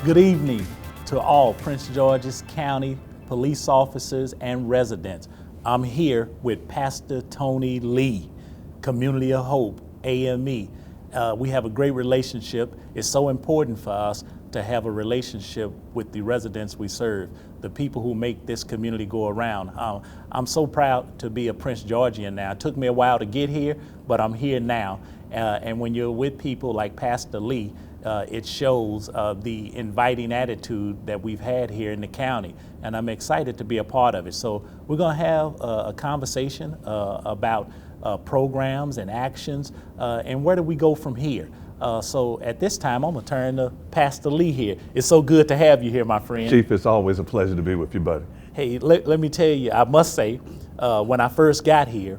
Good evening to all Prince George's County police officers and residents. I'm here with Pastor Tony Lee, Community of Hope, AME. We have a great relationship. It's so important for us to have a relationship with the residents we serve, the people who make this community go around. I'm so proud to be a Prince Georgian now. It took me a while to get here, but I'm here now. And when you're with people like Pastor Lee, it shows the inviting attitude that we've had here in the county, and I'm excited to be a part of it. So we're going to have a conversation about programs and actions, and where do we go from here? So at this time, I'm going to turn to Pastor Lee here. It's so good to have you here, my friend. Chief, it's always a pleasure to be with you, buddy. Hey, let me tell you, I must say, when I first got here,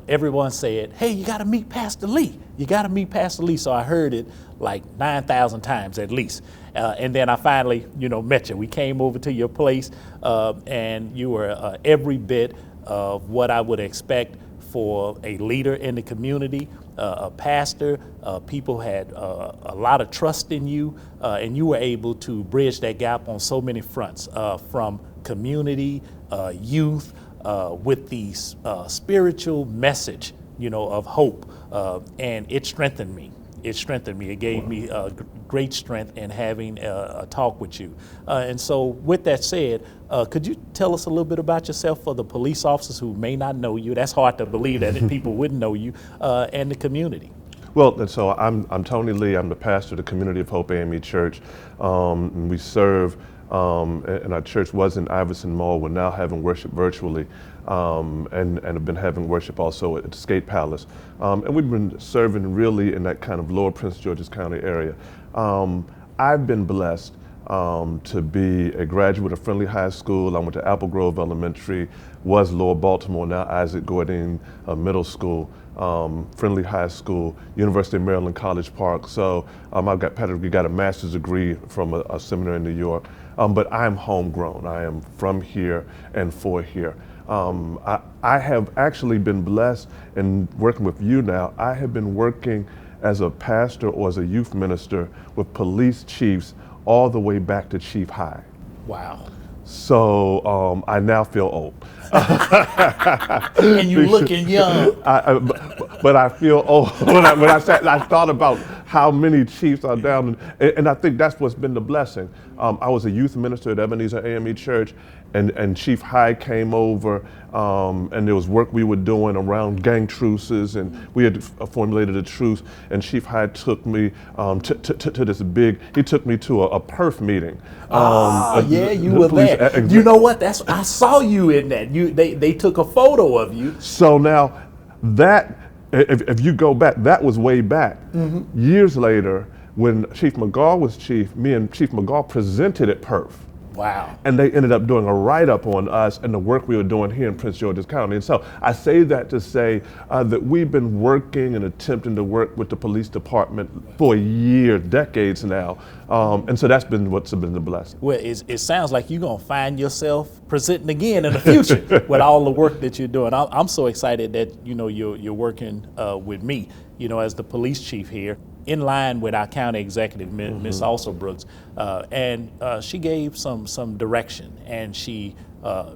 everyone said, hey, you got to meet Pastor Lee. You got to meet Pastor Lee. So I heard it like 9,000 times at least. And then I finally, met you. We came over to your place, and you were every bit of what I would expect for a leader in the community, a pastor. People had a lot of trust in you, and you were able to bridge that gap on so many fronts, from community, youth, with the spiritual message, of hope, and it strengthened me. It gave me great strength in having a talk with you. And so with that said, could you tell us a little bit about yourself for the police officers who may not know you? That's hard to believe that people wouldn't know you, and the community. Well, and so I'm Tony Lee. I'm the pastor of the Community of Hope AME Church. And we serve, and our church was in Iverson Mall. We're now having worship virtually, and have been having worship also at the Skate Palace. And we've been serving really in that kind of lower Prince George's County area. I've been blessed to be a graduate of Friendly High School. I went to Apple Grove Elementary, was Lower Baltimore, now Isaac Gordon Middle School, Friendly High School, University of Maryland College Park. So I've got a master's degree from a seminary in New York, but I'm homegrown. I am from here and for here. I have actually been blessed in working with you now. I have been working as a pastor or as a youth minister with police chiefs all the way back to Chief High. Wow. So I now feel old. And you're looking young. But I feel old. When I thought about how many chiefs are down, and I think that's what's been the blessing. I was a youth minister at Ebenezer AME Church, and Chief High came over, and there was work we were doing around gang truces, and we had formulated a truce, and Chief High took me to this big, he took me to a PERF meeting. Yeah, you were there. You know what, I saw you in that. They took a photo of you. So now that, if you go back, that was way back. Mm-hmm. Years later, when Chief McGaw was chief, me and Chief McGaw presented at PERF. Wow. And they ended up doing a write-up on us and the work we were doing here in Prince George's County. And so I say that to say that we've been working and attempting to work with the police department for years, decades now. And so that's been what's been the blessing. Well, it sounds like you're going to find yourself presenting again in the future with all the work that you're doing. I'm so excited that, you're working with me, as the police chief here, in line with our county executive, Ms. Also Brooks, and she gave some direction, and she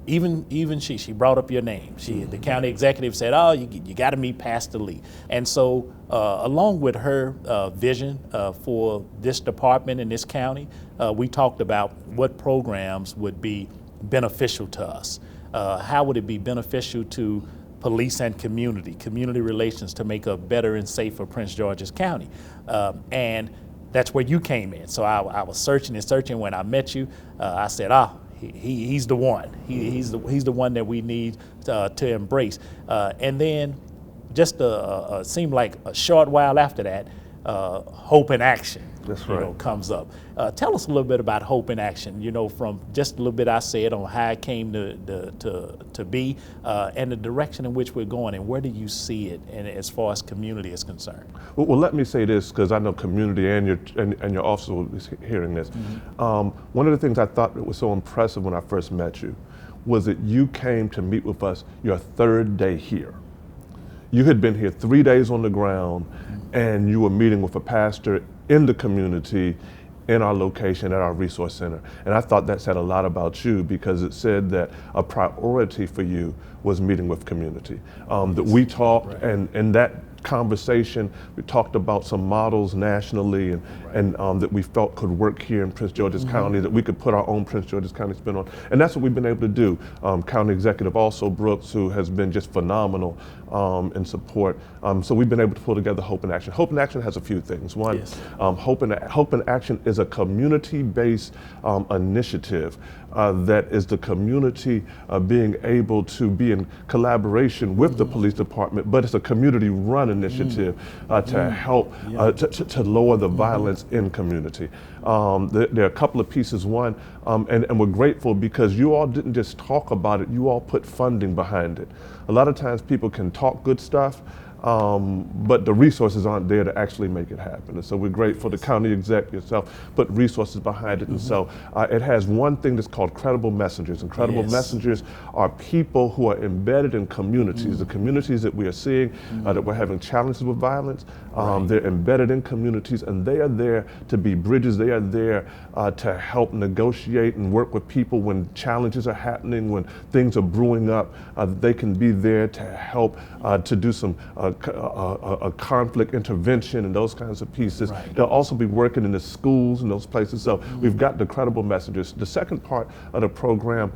even she brought up your name. The county executive said, "Oh, you got to meet Pastor Lee," and so along with her vision for this department in this county, we talked about what programs would be beneficial to us. How would it be beneficial to police and community relations to make a better and safer Prince George's County? And that's where you came in. So I was searching and searching. When I met you, I said, he's the one. He's the one that we need to embrace. And then just seemed like a short while after that, Hope in Action. That's right. Comes up. Tell us a little bit about Hope in Action, from just a little bit I said on how it came to be, and the direction in which we're going, and where do you see it, and as far as community is concerned? Well, let me say this, because I know community and your officer is hearing this. Mm-hmm. One of the things I thought that was so impressive when I first met you was that you came to meet with us your third day here. You had been here 3 days on the ground, and you were meeting with a pastor in the community in our location at our resource center. And I thought that said a lot about you, because it said that a priority for you was meeting with community. That we talked, Right. and in that conversation, we talked about some models nationally and that we felt could work here in Prince George's County, that we could put our own Prince George's County spin on. And that's what we've been able to do. County Executive also Brooks, who has been just phenomenal in support. So we've been able to pull together Hope in Action. Hope in Action has a few things. One, Yes. Hope in Action is a community-based initiative that is the community being able to be in collaboration with the police department, but it's a community-run initiative to help to lower the violence in community. There are a couple of pieces. One, and we're grateful because you all didn't just talk about it, you all put funding behind it. A lot of times people can talk good stuff, but the resources aren't there to actually make it happen. And so we're grateful. The county exec yourself put resources behind it. And so it has one thing that's called credible messengers. And credible messengers are people who are embedded in communities, the communities that we are seeing that we're having challenges with violence. They're embedded in communities, and they are there to be bridges. They are there to help negotiate and work with people when challenges are happening, when things are brewing up. They can be there to help to do some a conflict intervention and those kinds of pieces. Right. They'll also be working in the schools and those places. So we've got the credible messages. The second part of the program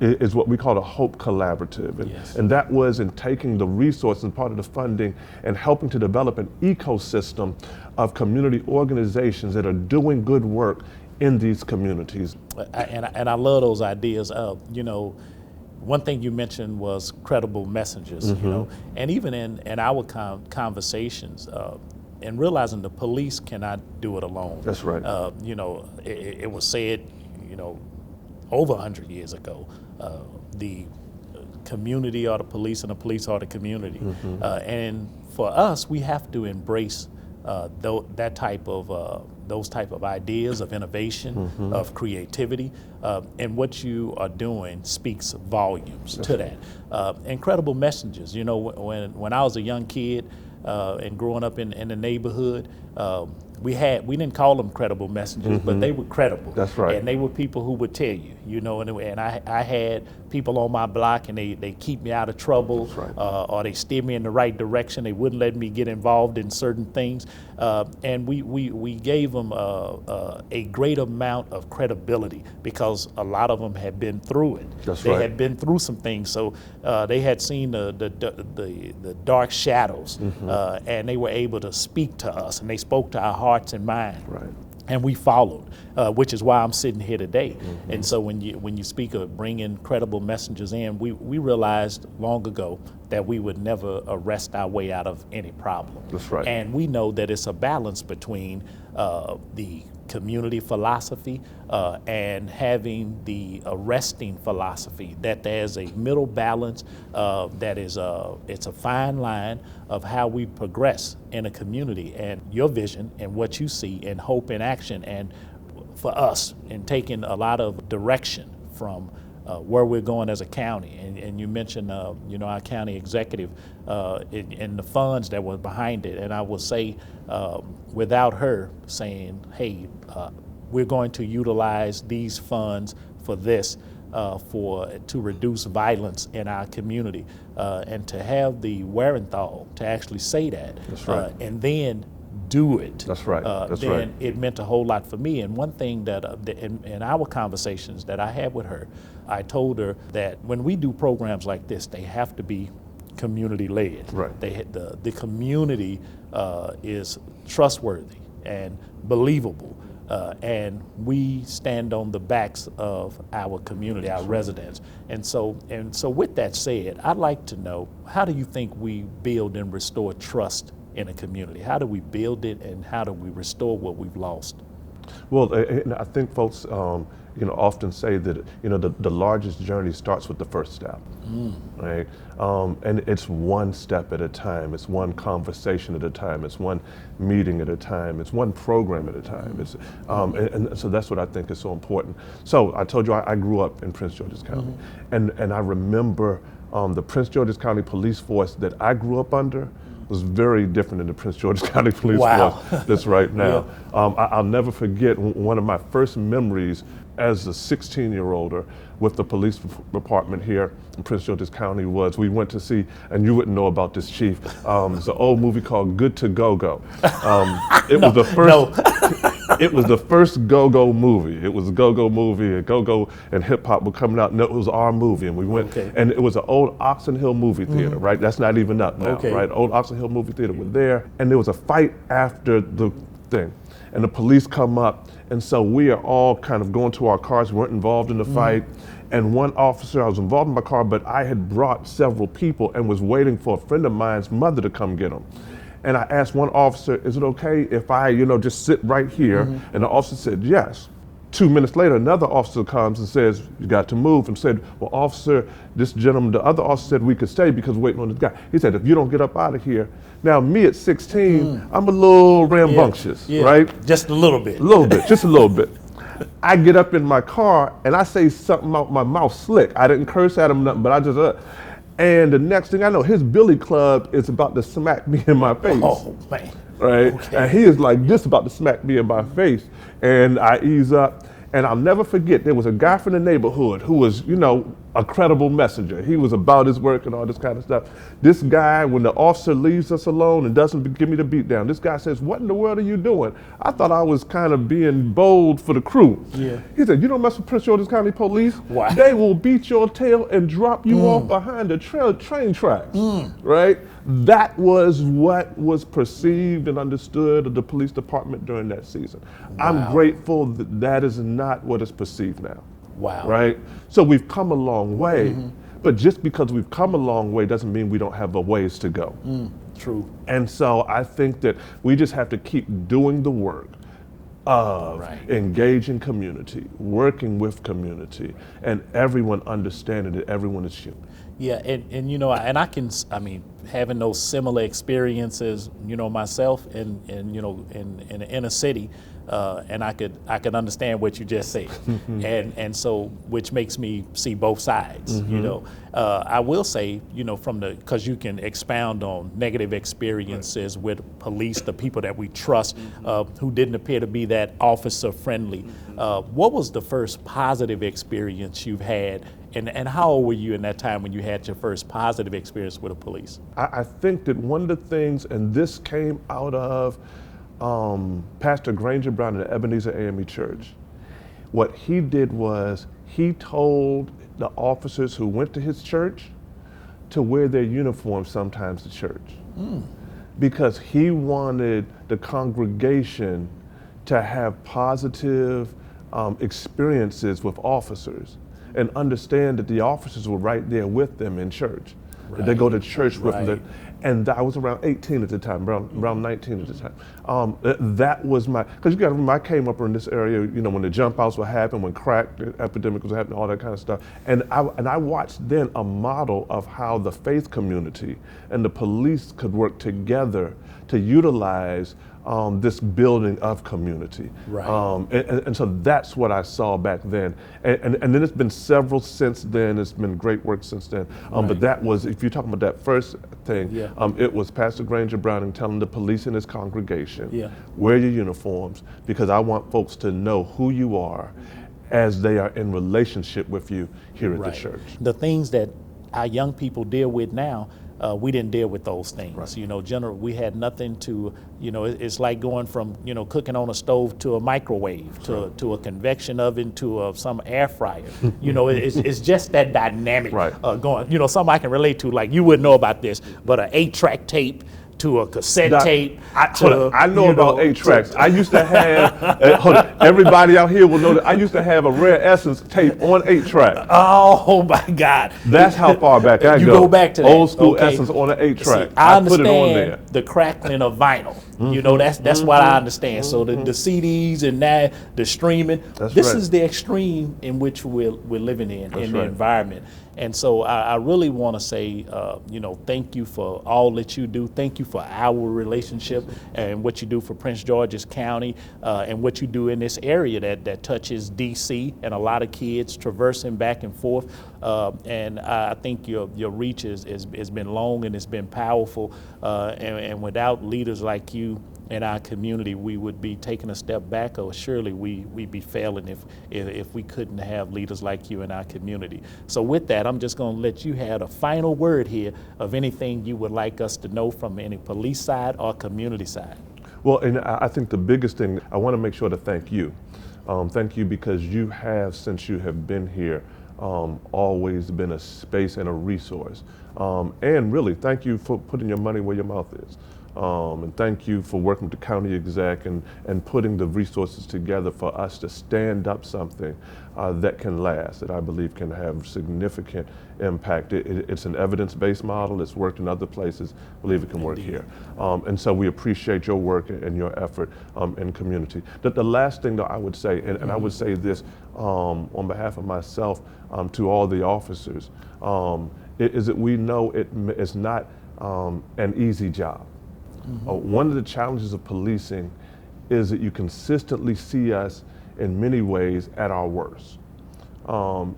is what we call a Hope Collaborative. And that was in taking the resources and part of the funding and helping to develop an ecosystem of community organizations that are doing good work in these communities. And I love those ideas. You know, one thing you mentioned was credible messengers, you know, and even in our conversations, and realizing the police cannot do it alone. That's right. You know, it was said, you know, over 100 years ago, the community are the police and the police are the community. And for us, we have to embrace that type of those type of ideas of innovation, of creativity, and what you are doing speaks volumes to that. Incredible messages. You know, when I was a young kid and growing up in the neighborhood, we didn't call them credible messengers, but they were credible. That's right. And they were people who would tell you, you know, and I had people on my block, and they keep me out of trouble. That's right. Or they steer me in the right direction. They wouldn't let me get involved in certain things. And we gave them a great amount of credibility because a lot of them had been through it. That's they right. had been through some things. So they had seen the dark shadows, and they were able to speak to us, and they spoke to our hearts and minds. Right. And we followed, which is why I'm sitting here today. And so when you speak of bringing credible messengers in, we realized long ago that we would never arrest our way out of any problem. That's right. And we know that it's a balance between the community philosophy and having the arresting philosophy, that there's a middle balance that is it's a fine line of how we progress in a community, and your vision and what you see and Hope in Action, and for us in taking a lot of direction from where we're going as a county. And you mentioned you know, our county executive and the funds that were behind it, and I will say without her saying, hey, we're going to utilize these funds for this, to reduce violence in our community, and to have the wherewithal to actually say that. That's right. And then do it. That's right. That's then right. it meant a whole lot for me. And one thing that in our conversations that I had with her, I told her that when we do programs like this, they have to be community led. Right. The community is trustworthy and believable. And we stand on the backs of our community, our residents. And so with that said, I'd like to know, how do you think we build and restore trust in a community? How do we build it, and how do we restore what we've lost? Well, I think folks, you know, often say that, you know, the largest journey starts with the first step, right? And it's one step at a time. It's one conversation at a time. It's one meeting at a time. It's one program at a time. It's, and so that's what I think is so important. So I told you I grew up in Prince George's County, and I remember the Prince George's County Police Force that I grew up under was very different than the Prince George's County Police Wow. Force that's right now. Yeah. I'll never forget one of my first memories as a 16-year-older with the police department here in Prince George's County was we went to see, and you wouldn't know about this, Chief, it's an old movie called Good to Go-Go. It was the first. It was the first go-go movie. It was a go-go movie, and go-go and hip-hop were coming out, and it was our movie, and we went, and it was an old Oxon Hill movie theater, right? That's not even up now, right? Old Oxon Hill movie theater, we're there, and there was a fight after the thing, and the police come up, and so we are all kind of going to our cars, we weren't involved in the fight, and one officer, I was involved in my car, but I had brought several people and was waiting for a friend of mine's mother to come get them. And I asked one officer, is it okay if I, just sit right here? And the officer said, yes. 2 minutes later, another officer comes and says, you got to move, and said, well, officer, this gentleman, the other officer said we could stay because we're waiting on this guy. He said, if you don't get up out of here. Now, me at 16, I'm a little rambunctious, right? Just a little bit. A little bit, just a little bit. I get up in my car and I say something out my mouth slick. I didn't curse at him, nothing, but I just, and the next thing I know, his billy club is about to smack me in my face. Oh, man. Right? Okay. And he is like this about to smack me in my face. And I ease up. And I'll never forget, there was a guy from the neighborhood who was, a credible messenger. He was about his work and all this kind of stuff. This guy, when the officer leaves us alone and doesn't give me the beat down, this guy says, what in the world are you doing? I thought I was kind of being bold for the crew. Yeah. He said, you don't mess with Prince George's County Police. Why? They will beat your tail and drop you off behind the train tracks, right? That was what was perceived and understood of the police department during that season. Wow. I'm grateful that that is not what is perceived now. Wow. Right? So we've come a long way, but just because we've come a long way doesn't mean we don't have a ways to go. True. And so I think that we just have to keep doing the work of engaging community, working with community, and everyone understanding that everyone is human. Yeah, and I mean, having those similar experiences, myself in the inner city, and I could understand what you just said, and so which makes me see both sides. I will say, because you can expound on negative experiences with police, the people that we trust, who didn't appear to be that officer friendly. What was the first positive experience you've had? And how old were you in that time when you had your first positive experience with the police? I think that one of the things, and this came out of Pastor Granger Brown in the Ebenezer AME Church. What he did was he told the officers who went to his church to wear their uniforms sometimes to church. Because he wanted the congregation to have positive experiences with officers and understand that the officers were right there with them in church. Right. They go to church with them. And I was around 18 at the time, around 19 at the time. That was because you got to remember, I came up in this area, when the jump outs would happen, when crack epidemic was happening, all that kind of stuff. And I watched then a model of how the faith community and the police could work together to utilize this building of community. Right. And so that's what I saw back then. And then it's been several since then. It's been great work since then. But that was, if you're talking about that first thing, it was Pastor Granger Browning telling the police in his congregation, wear your uniforms, because I want folks to know who you are as they are in relationship with you here at the church. The things that our young people deal with now, we didn't deal with those things. Generally, we had nothing to, it's like going from, cooking on a stove to a microwave, to a convection oven, to some air fryer. It's just that dynamic going. Something I can relate to, like you wouldn't know about this, but an 8-track tape to a cassette tape. I know about 8 tracks. I used to have, everybody out here will know that I used to have a Rare Essence tape on 8 track. Oh my God. That's how far back I go. You go back to that. Old school Essence on an 8 track. I put it on there. The crackling of vinyl. That's what I understand. So the CDs and now the streaming, this is the extreme in which we're living in the environment. And so I really want to say, thank you for all that you do. Thank you for our relationship and what you do for Prince George's County and what you do in this area that touches DC and a lot of kids traversing back and forth. And I think your reach has been long and it's been powerful. And without leaders like you in our community, we would be taking a step back, or surely we'd be failing if we couldn't have leaders like you in our community. So with that, I'm just going to let you have a final word here of anything you would like us to know from any police side or community side. Well, and I think the biggest thing, I want to make sure to thank you. Thank you because you have, since you have been here, always been a space and a resource. And really, thank you for putting your money where your mouth is. And thank you for working with the county exec and putting the resources together for us to stand up something that can last, that I believe can have significant impact. It's an evidence-based model. It's worked in other places. I believe it can work here. And so we appreciate your work and your effort in community. The last thing that I would say, and I would say this on behalf of myself to all the officers, is that we know it's not an easy job. One of the challenges of policing is that you consistently see us in many ways at our worst,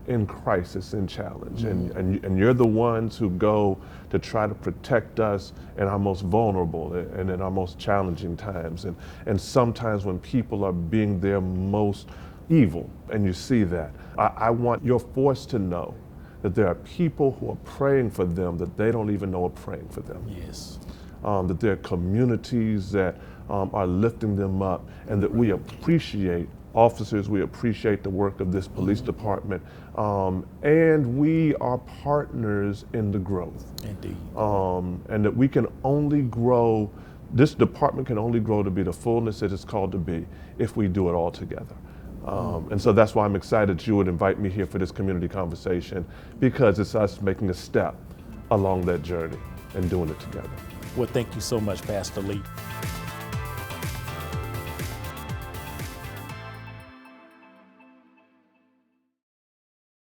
in crisis, in challenge. And you're the ones who go to try to protect us in our most vulnerable and in our most challenging times. And sometimes when people are being their most evil, and you see that, I want your force to know that there are people who are praying for them that they don't even know are praying for them. Yes. That there are communities that are lifting them up, and that we appreciate officers, we appreciate the work of this police department, and we are partners in the growth. Indeed. And that we can only grow, this department can only grow to be the fullness that it's called to be if we do it all together. And so that's why I'm excited that you would invite me here for this community conversation, because it's us making a step along that journey and doing it together. Well, thank you so much, Pastor Lee.